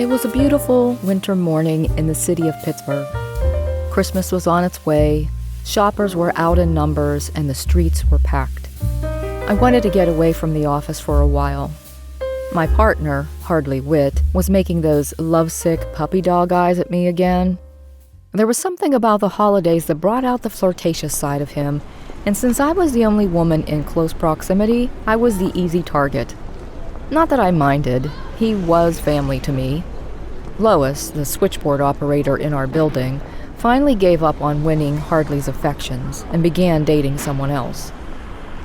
It was a beautiful winter morning in the city of Pittsburgh. Christmas was on its way, shoppers were out in numbers, and the streets were packed. I wanted to get away from the office for a while. My partner, Hardley Witt, was making those lovesick puppy dog eyes at me again. There was something about the holidays that brought out the flirtatious side of him, and since I was the only woman in close proximity, I was the easy target. Not that I minded. He was family to me. Lois, the switchboard operator in our building, finally gave up on winning Hardley's affections and began dating someone else.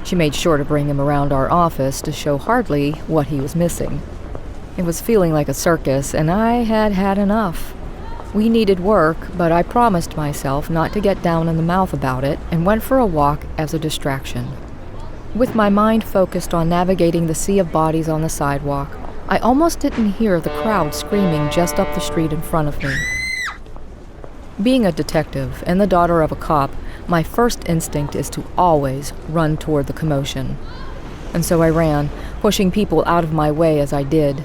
She made sure to bring him around our office to show Hardley what he was missing. It was feeling like a circus, and I had had enough. We needed work, but I promised myself not to get down in the mouth about it and went for a walk as a distraction. With my mind focused on navigating the sea of bodies on the sidewalk, I almost didn't hear the crowd screaming just up the street in front of me. Being a detective and the daughter of a cop, my first instinct is to always run toward the commotion. And so I ran, pushing people out of my way as I did.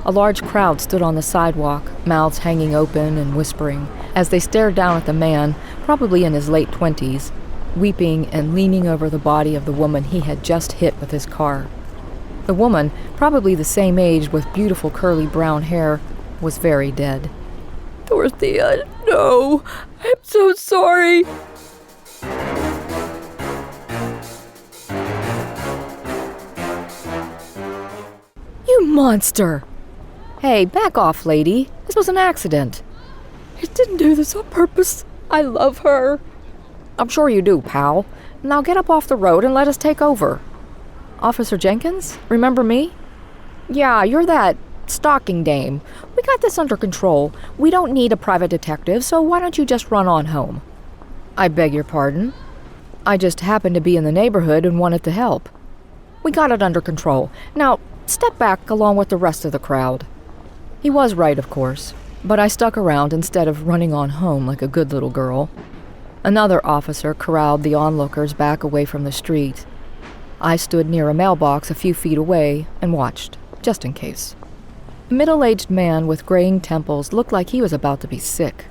A large crowd stood on the sidewalk, mouths hanging open and whispering, as they stared down at the man, probably in his late 20s, weeping and leaning over the body of the woman he had just hit with his car. The woman, probably the same age with beautiful curly brown hair, was very dead. Dorothea, no, I'm so sorry. You monster! Hey, back off, lady. This was an accident. I didn't do this on purpose. I love her. I'm sure you do, pal. Now get up off the road and let us take over. Officer Jenkins, remember me? Yeah, you're that Stocking dame. We got this under control. We don't need a private detective, so why don't you just run on home? I beg your pardon? I just happened to be in the neighborhood and wanted to help. We got it under control. Now, step back along with the rest of the crowd. He was right, of course, but I stuck around instead of running on home like a good little girl. Another officer corralled the onlookers back away from the street. I stood near a mailbox a few feet away and watched, just in case. A middle-aged man with graying temples looked like he was about to be sick.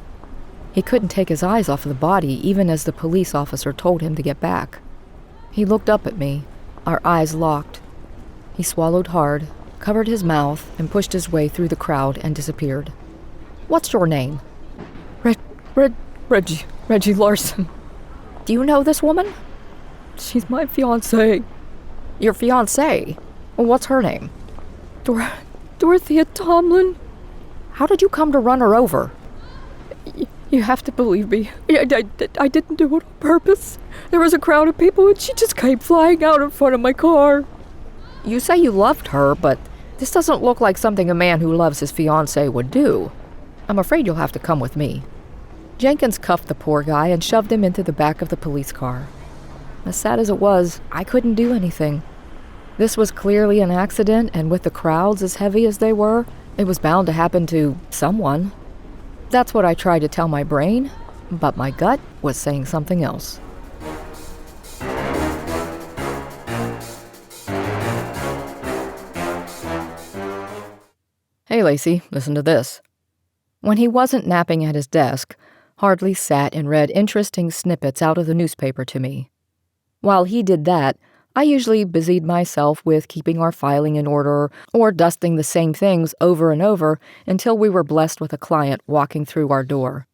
He couldn't take his eyes off the body even as the police officer told him to get back. He looked up at me, our eyes locked. He swallowed hard, covered his mouth, and pushed his way through the crowd and disappeared. What's your name? Reggie Larson. Do you know this woman? She's my fiancée. Your fiancée? What's her name? Dorothea Tomlin. How did you come to run her over? You have to believe me. I didn't do it on purpose. There was a crowd of people and she just came flying out in front of my car. You say you loved her, but this doesn't look like something a man who loves his fiancée would do. I'm afraid you'll have to come with me. Jenkins cuffed the poor guy and shoved him into the back of the police car. As sad as it was, I couldn't do anything. This was clearly an accident, and with the crowds as heavy as they were, it was bound to happen to someone. That's what I tried to tell my brain, but my gut was saying something else. Hey, Lacey, listen to this. When he wasn't napping at his desk, Hardley sat and read interesting snippets out of the newspaper to me. While he did that, I usually busied myself with keeping our filing in order or dusting the same things over and over until we were blessed with a client walking through our door.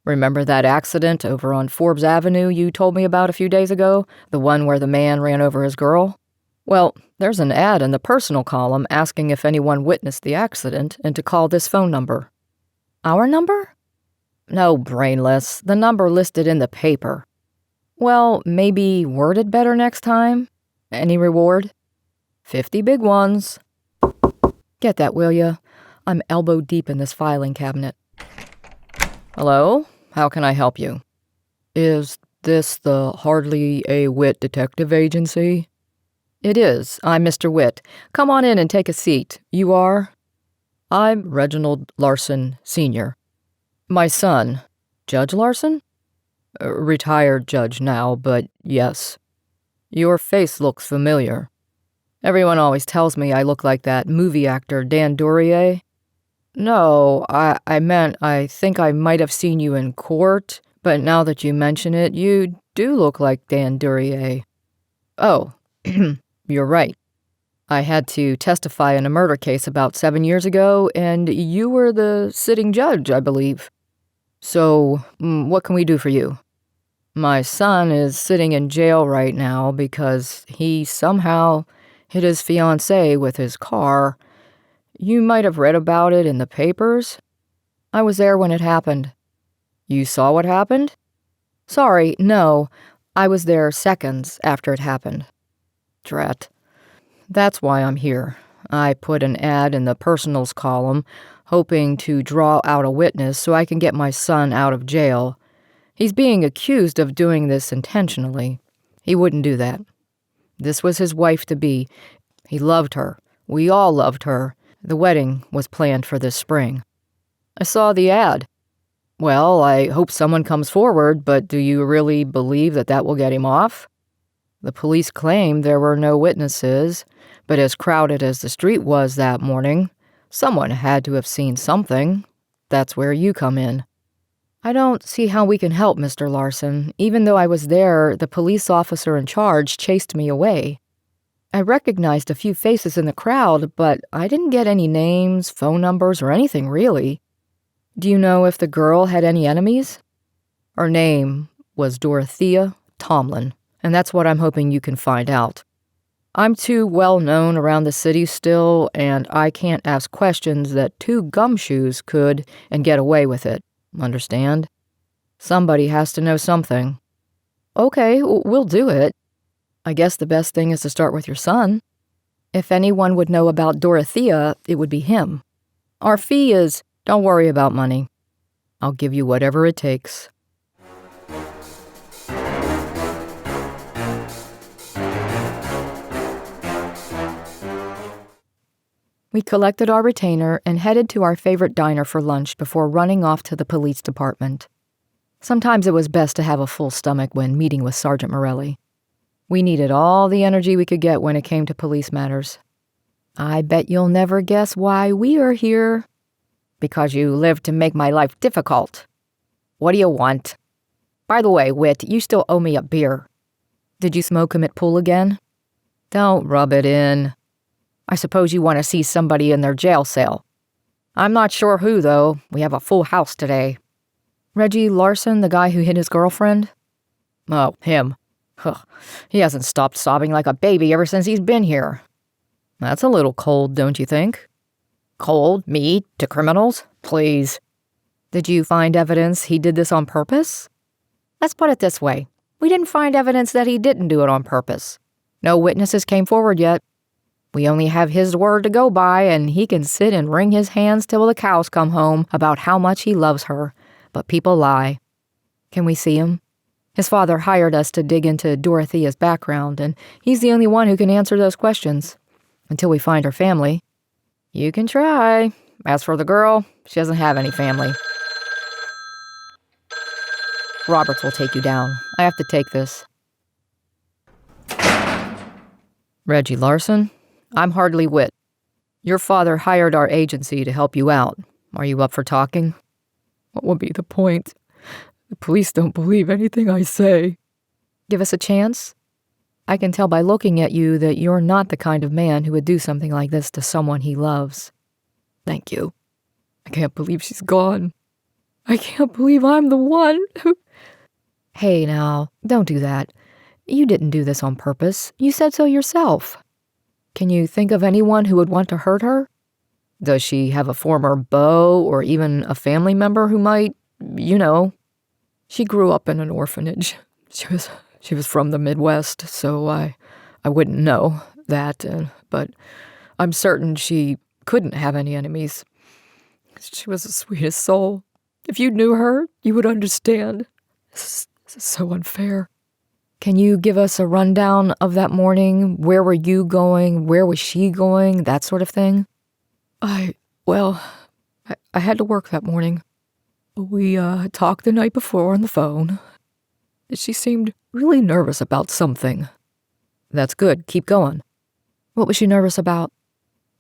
Remember that accident over on Forbes Avenue you told me about a few days ago? The one where the man ran over his girl? Well, there's an ad in the personal column asking if anyone witnessed the accident and to call this phone number. Our number? No, brainless. The number listed in the paper. Well, maybe worded better next time? Any reward? 50 big ones. Get that, will ya? I'm elbow deep in this filing cabinet. Hello? How can I help you? Is this the Hardley A. Witt Detective Agency? It is. I'm Mr. Witt. Come on in and take a seat. You are? I'm Reginald Larson, Sr. My son, Judge Larson? Retired judge now, but yes. Your face looks familiar. Everyone always tells me I look like that movie actor Dan Duryea. No, I meant I think I might have seen you in court, but now that you mention it, you do look like Dan Duryea. Oh, you're right. I had to testify in a murder case about 7 years ago, and you were the sitting judge, I believe. So, what can we do for you? My son is sitting in jail right now because he somehow hit his fiancée with his car. You might have read about it in the papers. I was there when it happened. You saw what happened? Sorry, no. I was there seconds after it happened. Drat. That's why I'm here. I put an ad in the personals column, hoping to draw out a witness so I can get my son out of jail. He's being accused of doing this intentionally. He wouldn't do that. This was his wife-to-be. He loved her. We all loved her. The wedding was planned for this spring. I saw the ad. Well, I hope someone comes forward, but do you really believe that will get him off? The police claim there were no witnesses, but as crowded as the street was that morning, someone had to have seen something. That's where you come in. I don't see how we can help, Mr. Larson. Even though I was there, the police officer in charge chased me away. I recognized a few faces in the crowd, but I didn't get any names, phone numbers, or anything really. Do you know if the girl had any enemies? Her name was Dorothea Tomlin, and that's what I'm hoping you can find out. I'm too well known around the city still, and I can't ask questions that two gumshoes could and get away with it. Understand? Somebody has to know something. Okay, we'll do it. I guess the best thing is to start with your son. If anyone would know about Dorothea, it would be him. Our fee is, don't worry about money. I'll give you whatever it takes. We collected our retainer and headed to our favorite diner for lunch before running off to the police department. Sometimes it was best to have a full stomach when meeting with Sergeant Morelli. We needed all the energy we could get when it came to police matters. I bet you'll never guess why we are here. Because you live to make my life difficult. What do you want? By the way, Whit, you still owe me a beer. Did you smoke him at pool again? Don't rub it in. I suppose you want to see somebody in their jail cell. I'm not sure who, though. We have a full house today. Reggie Larson, the guy who hit his girlfriend? Oh, him. Huh. He hasn't stopped sobbing like a baby ever since he's been here. That's a little cold, don't you think? Cold? Me? To criminals? Please. Did you find evidence he did this on purpose? Let's put it this way. We didn't find evidence that he didn't do it on purpose. No witnesses came forward yet. We only have his word to go by, and he can sit and wring his hands till the cows come home about how much he loves her. But people lie. Can we see him? His father hired us to dig into Dorothea's background, and he's the only one who can answer those questions. Until we find her family. You can try. As for the girl, she doesn't have any family. Roberts will take you down. I have to take this. Reggie Larson? I'm Hardley Witt. Your father hired our agency to help you out. Are you up for talking? What would be the point? The police don't believe anything I say. Give us a chance? I can tell by looking at you that you're not the kind of man who would do something like this to someone he loves. Thank you. I can't believe she's gone. I can't believe I'm the one who... Hey, now, don't do that. You didn't do this on purpose. You said so yourself. Can you think of anyone who would want to hurt her? Does she have a former beau or even a family member who might, you know? She grew up in an orphanage. She was from the Midwest, so I wouldn't know that, but I'm certain she couldn't have any enemies. She was the sweetest soul. If you knew her, you would understand. This is so unfair. Can you give us a rundown of that morning? Where were you going? Where was she going? That sort of thing? I had to work that morning. We talked the night before on the phone. She seemed really nervous about something. That's good. Keep going. What was she nervous about?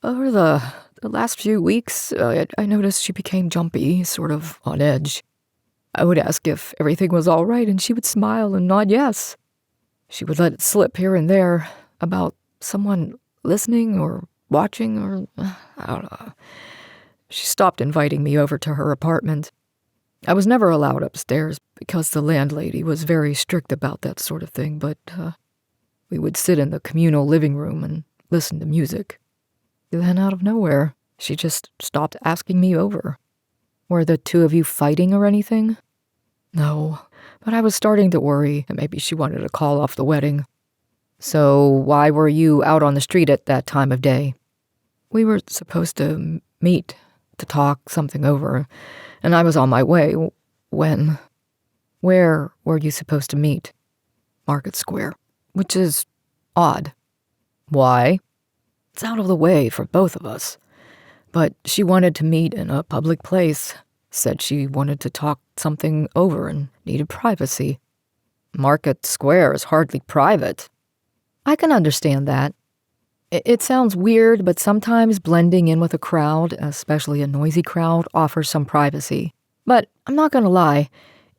The the last few weeks, I noticed she became jumpy, sort of on edge. I would ask if everything was all right, and she would smile and nod yes. She would let it slip here and there about someone listening or watching or, I don't know. She stopped inviting me over to her apartment. I was never allowed upstairs because the landlady was very strict about that sort of thing, but we would sit in the communal living room and listen to music. Then out of nowhere, she just stopped asking me over. Were the two of you fighting or anything? No, but I was starting to worry that maybe she wanted to call off the wedding. So why were you out on the street at that time of day? We were supposed to meet to talk something over, and I was on my way when... Where were you supposed to meet? Market Square, which is odd. Why? It's out of the way for both of us. But she wanted to meet in a public place, said she wanted to talk something over and needed privacy. Market Square is hardly private. I can understand that. It sounds weird, but sometimes blending in with a crowd, especially a noisy crowd, offers some privacy. But I'm not going to lie,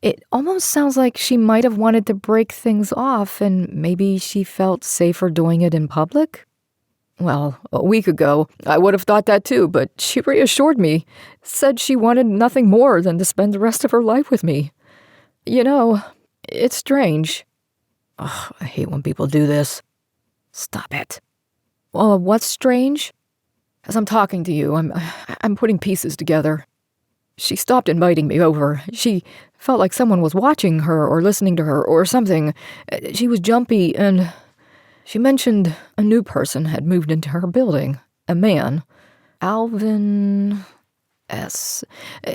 it almost sounds like she might have wanted to break things off and maybe she felt safer doing it in public? Well, a week ago, I would have thought that too, but she reassured me, said she wanted nothing more than to spend the rest of her life with me. You know, it's strange. Ugh, I hate when people do this. Stop it. Well, what's strange? As I'm talking to you, I'm putting pieces together. She stopped inviting me over. She felt like someone was watching her or listening to her or something. She was jumpy and she mentioned a new person had moved into her building. A man. Alvin S.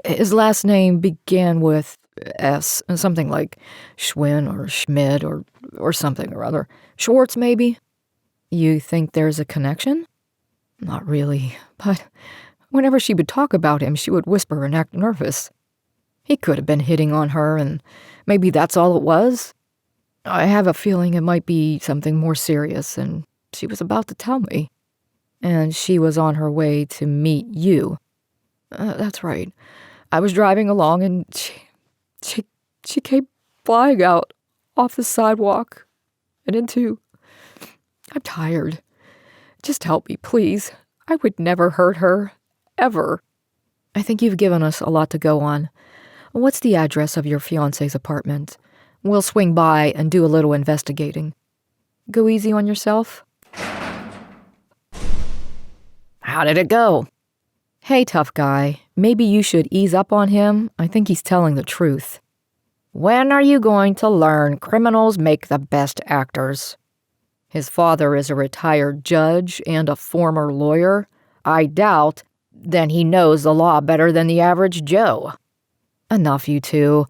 His last name began with S, something like Schwinn or Schmidt or something or other. Schwartz, maybe? You think there's a connection? Not really, but whenever she would talk about him, she would whisper and act nervous. He could have been hitting on her, and maybe that's all it was. I have a feeling it might be something more serious, and she was about to tell me. And she was on her way to meet you. That's right. I was driving along, and she came flying out off the sidewalk and into... I'm tired. Just help me, please. I would never hurt her. Ever. I think you've given us a lot to go on. What's the address of your fiancé's apartment? We'll swing by and do a little investigating. Go easy on yourself. How did it go? Hey, tough guy. Maybe you should ease up on him. I think he's telling the truth. When are you going to learn criminals make the best actors? His father is a retired judge and a former lawyer. I doubt. Then he knows the law better than the average Joe. Enough, you two.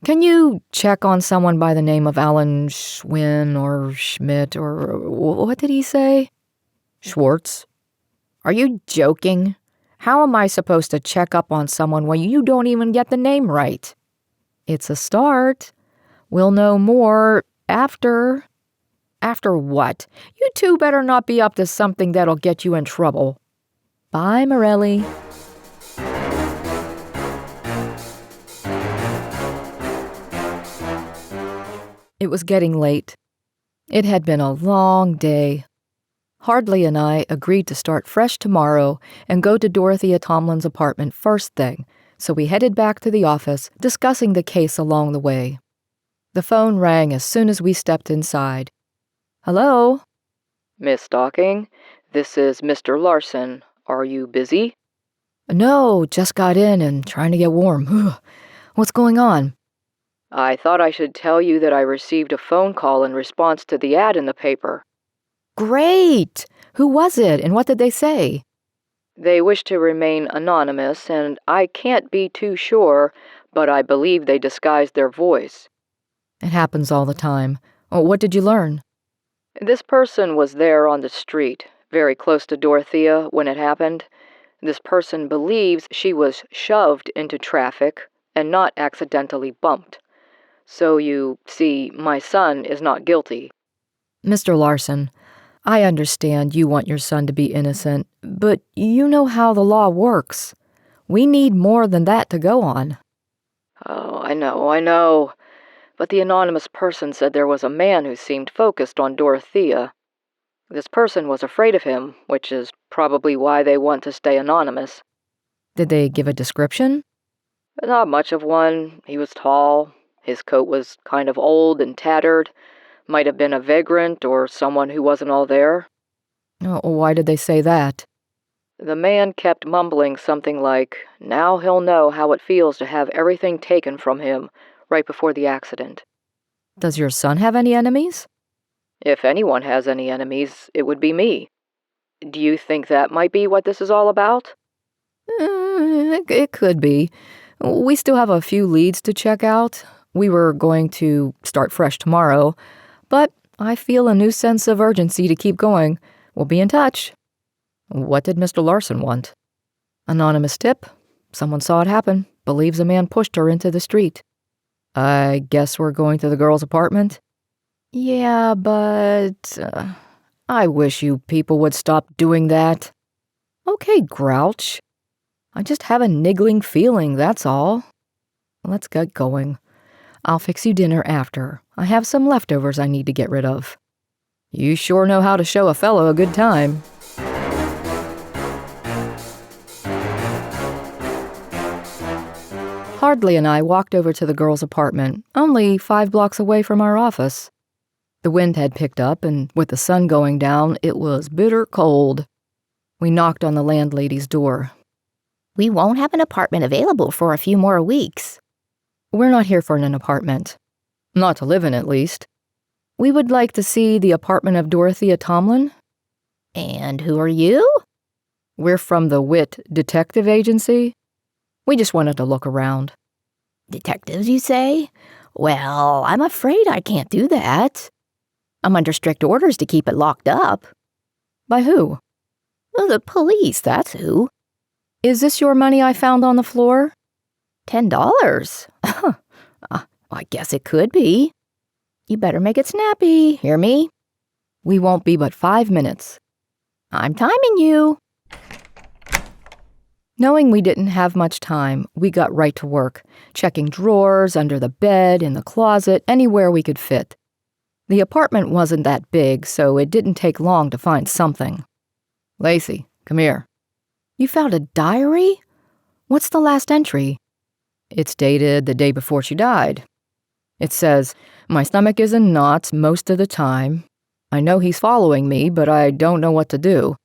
Can you check on someone by the name of Alan Schwinn or Schmidt or what did he say? Schwartz. Are you joking? How am I supposed to check up on someone when you don't even get the name right? It's a start. We'll know more after. After what? You two better not be up to something that'll get you in trouble. Bye, Morelli. It was getting late. It had been a long day. Hardley and I agreed to start fresh tomorrow and go to Dorothea Tomlin's apartment first thing, so we headed back to the office, discussing the case along the way. The phone rang as soon as we stepped inside. Hello? Miss Stocking, this is Mr. Larson. Are you busy? No, just got in and trying to get warm. What's going on? I thought I should tell you that I received a phone call in response to the ad in the paper. Great! Who was it, and what did they say? They wish to remain anonymous, and I can't be too sure, but I believe they disguised their voice. It happens all the time. What did you learn? This person was there on the street, very close to Dorothea, when it happened. This person believes she was shoved into traffic and not accidentally bumped. So you see, my son is not guilty. Mr. Larson, I understand you want your son to be innocent, but you know how the law works. We need more than that to go on. Oh, I know. But the anonymous person said there was a man who seemed focused on Dorothea. This person was afraid of him, which is probably why they want to stay anonymous. Did they give a description? Not much of one. He was tall. His coat was kind of old and tattered. Might have been a vagrant or someone who wasn't all there. Oh, why did they say that? The man kept mumbling something like, now he'll know how it feels to have everything taken from him right before the accident. Does your son have any enemies? If anyone has any enemies, it would be me. Do you think that might be what this is all about? It could be. We still have a few leads to check out. We were going to start fresh tomorrow, but I feel a new sense of urgency to keep going. We'll be in touch. What did Mr. Larson want? Anonymous tip. Someone saw it happen. Believes a man pushed her into the street. I guess we're going to the girl's apartment? Yeah, but I wish you people would stop doing that. Okay, Grouch. I just have a niggling feeling, that's all. Let's get going. I'll fix you dinner after. I have some leftovers I need to get rid of. You sure know how to show a fellow a good time. Hardley and I walked over to the girl's apartment, only 5 blocks away from our office. The wind had picked up, and with the sun going down, it was bitter cold. We knocked on the landlady's door. We won't have an apartment available for a few more weeks. We're not here for an apartment. Not to live in, at least. We would like to see the apartment of Dorothea Tomlin. And who are you? We're from the WIT Detective Agency. We just wanted to look around. Detectives, you say? Well, I'm afraid I can't do that. I'm under strict orders to keep it locked up. By who? Well, the police, that's who. Is this your money I found on the floor? $10? I guess it could be. You better make it snappy, hear me? We won't be but 5 minutes. I'm timing you. Knowing we didn't have much time, we got right to work, checking drawers, under the bed, in the closet, anywhere we could fit. The apartment wasn't that big, so it didn't take long to find something. Lacey, come here. You found a diary? What's the last entry? It's dated the day before she died. It says, my stomach is in knots most of the time. I know he's following me, but I don't know what to do.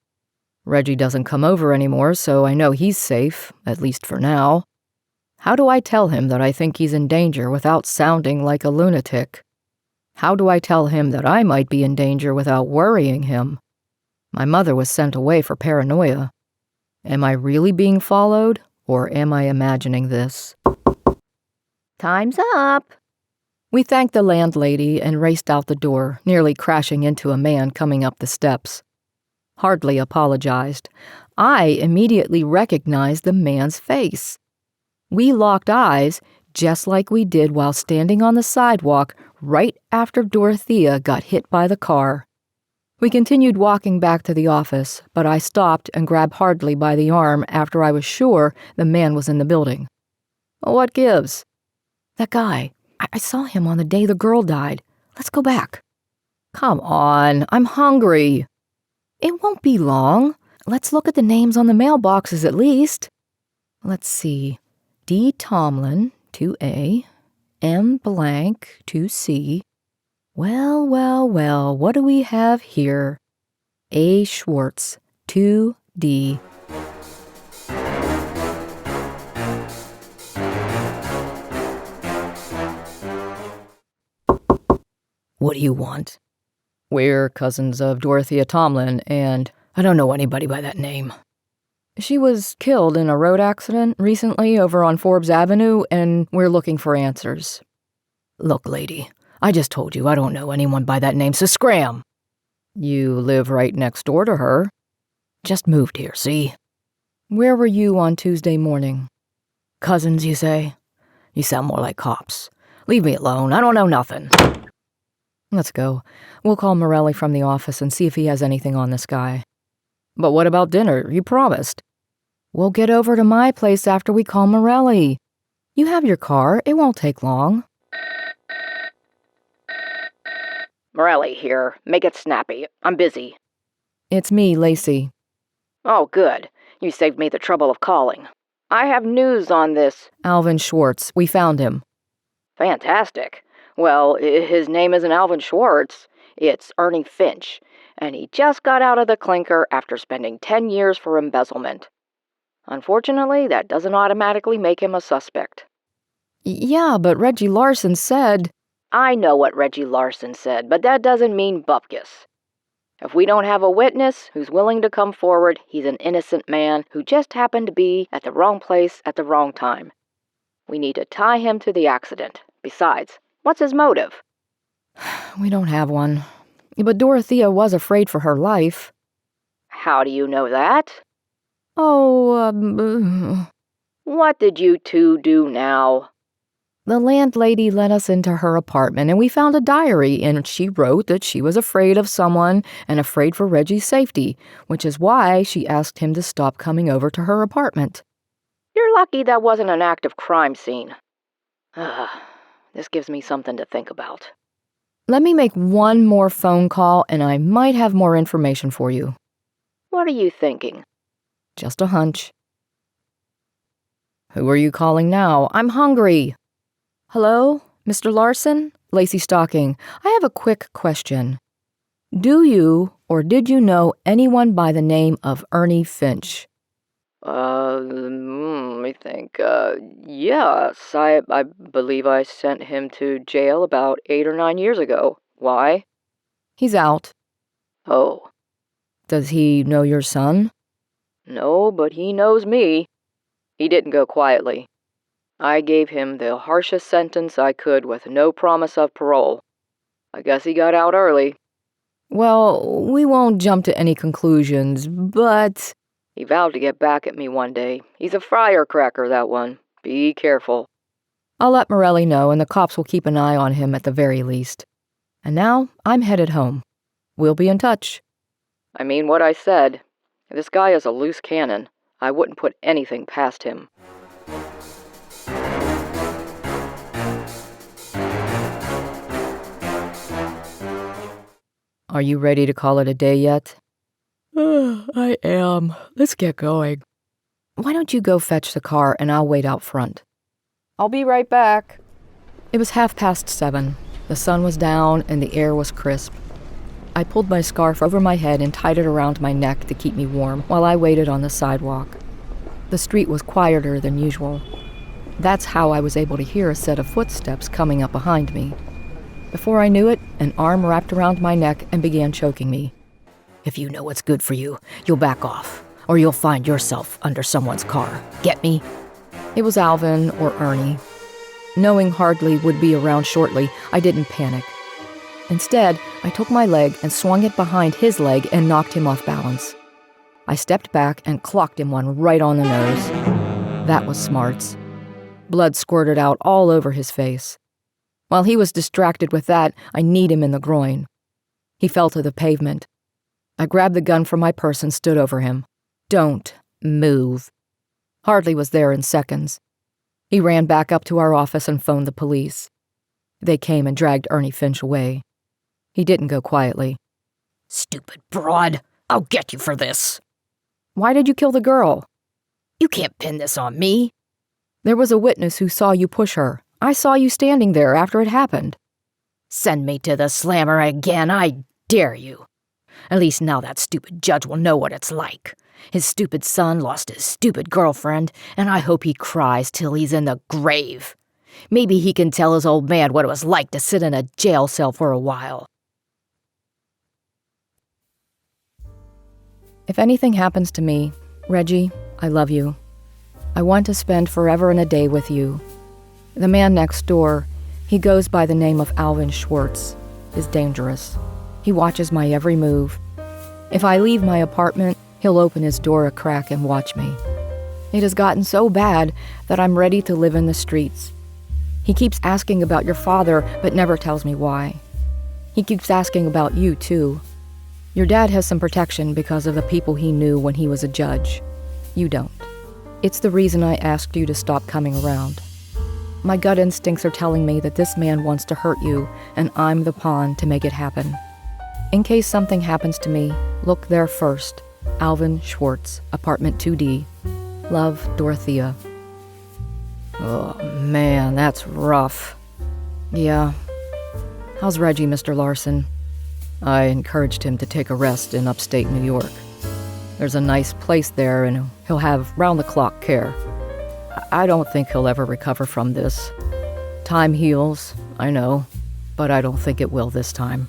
Reggie doesn't come over anymore, so I know he's safe, at least for now. How do I tell him that I think he's in danger without sounding like a lunatic? How do I tell him that I might be in danger without worrying him? My mother was sent away for paranoia. Am I really being followed, or am I imagining this? Time's up. We thanked the landlady and raced out the door, nearly crashing into a man coming up the steps. Hardly apologized. I immediately recognized the man's face. We locked eyes, just like we did while standing on the sidewalk right after Dorothea got hit by the car. We continued walking back to the office, but I stopped and grabbed Hardley by the arm after I was sure the man was in the building. What gives? That guy. I saw him on the day the girl died. Let's go back. Come on, I'm hungry. It won't be long. Let's look at the names on the mailboxes at least. Let's see. D. Tomlin, 2A. M. Blank, 2C. Well, what do we have here? A. Schwartz, 2D. What do you want? We're cousins of Dorothea Tomlin, and I don't know anybody by that name. She was killed in a road accident recently over on Forbes Avenue, and we're looking for answers. Look, lady, I just told you I don't know anyone by that name, so scram! You live right next door to her. Just moved here, see? Where were you on Tuesday morning? Cousins, you say? You sound more like cops. Leave me alone, I don't know nothing. Let's go. We'll call Morelli from the office and see if he has anything on this guy. But what about dinner? You promised. We'll get over to my place after we call Morelli. You have your car. It won't take long. Morelli here. Make it snappy. I'm busy. It's me, Lacey. Oh, good. You saved me the trouble of calling. I have news on this. Alvin Schwartz. We found him. Fantastic. Well, his name isn't Alvin Schwartz. It's Ernie Finch, and he just got out of the clinker after spending 10 years for embezzlement. Unfortunately, that doesn't automatically make him a suspect. Yeah, but Reggie Larson said... I know what Reggie Larson said, but that doesn't mean bupkis. If we don't have a witness who's willing to come forward, he's an innocent man who just happened to be at the wrong place at the wrong time. We need to tie him to the accident. Besides, what's his motive? We don't have one. But Dorothea was afraid for her life. How do you know that? Oh, What did you two do now? The landlady let us into her apartment and we found a diary, and she wrote that she was afraid of someone and afraid for Reggie's safety, which is why she asked him to stop coming over to her apartment. You're lucky that wasn't an active crime scene. This gives me something to think about. Let me make one more phone call and I might have more information for you. What are you thinking? Just a hunch. Who are you calling now? I'm hungry. Hello, Mr. Larson? Lacey Stocking. I have a quick question. Do you or did you know anyone by the name of Ernie Finch? Let me think. Yes, I believe I sent him to jail about 8 or 9 years ago. Why? He's out. Oh. Does he know your son? No, but he knows me. He didn't go quietly. I gave him the harshest sentence I could with no promise of parole. I guess he got out early. Well, we won't jump to any conclusions, but... He vowed to get back at me one day. He's a firecracker, that one. Be careful. I'll let Morelli know, and the cops will keep an eye on him at the very least. And now, I'm headed home. We'll be in touch. I mean what I said. This guy is a loose cannon. I wouldn't put anything past him. Are you ready to call it a day yet? I am. Let's get going. Why don't you go fetch the car and I'll wait out front? I'll be right back. It was 7:30. The sun was down and the air was crisp. I pulled my scarf over my head and tied it around my neck to keep me warm while I waited on the sidewalk. The street was quieter than usual. That's how I was able to hear a set of footsteps coming up behind me. Before I knew it, an arm wrapped around my neck and began choking me. If you know what's good for you, you'll back off, or you'll find yourself under someone's car. Get me? It was Alvin or Ernie. Knowing Hardley would be around shortly, I didn't panic. Instead, I took my leg and swung it behind his leg and knocked him off balance. I stepped back and clocked him one right on the nose. That was smarts. Blood squirted out all over his face. While he was distracted with that, I kneed him in the groin. He fell to the pavement. I grabbed the gun from my purse and stood over him. Don't move. Hardley was there in seconds. He ran back up to our office and phoned the police. They came and dragged Ernie Finch away. He didn't go quietly. Stupid broad. I'll get you for this. Why did you kill the girl? You can't pin this on me. There was a witness who saw you push her. I saw you standing there after it happened. Send me to the slammer again, I dare you. At least now that stupid judge will know what it's like. His stupid son lost his stupid girlfriend, and I hope he cries till he's in the grave. Maybe he can tell his old man what it was like to sit in a jail cell for a while. If anything happens to me, Reggie, I love you. I want to spend forever and a day with you. The man next door, he goes by the name of Alvin Schwartz, is dangerous. He watches my every move. If I leave my apartment, he'll open his door a crack and watch me. It has gotten so bad that I'm ready to live in the streets. He keeps asking about your father, but never tells me why. He keeps asking about you, too. Your dad has some protection because of the people he knew when he was a judge. You don't. It's the reason I asked you to stop coming around. My gut instincts are telling me that this man wants to hurt you, and I'm the pawn to make it happen. In case something happens to me, look there first. Alvin Schwartz, apartment 2D. Love, Dorothea. Oh, man, that's rough. Yeah. How's Reggie, Mr. Larson? I encouraged him to take a rest in upstate New York. There's a nice place there, and he'll have round-the-clock care. I don't think he'll ever recover from this. Time heals, I know, but I don't think it will this time.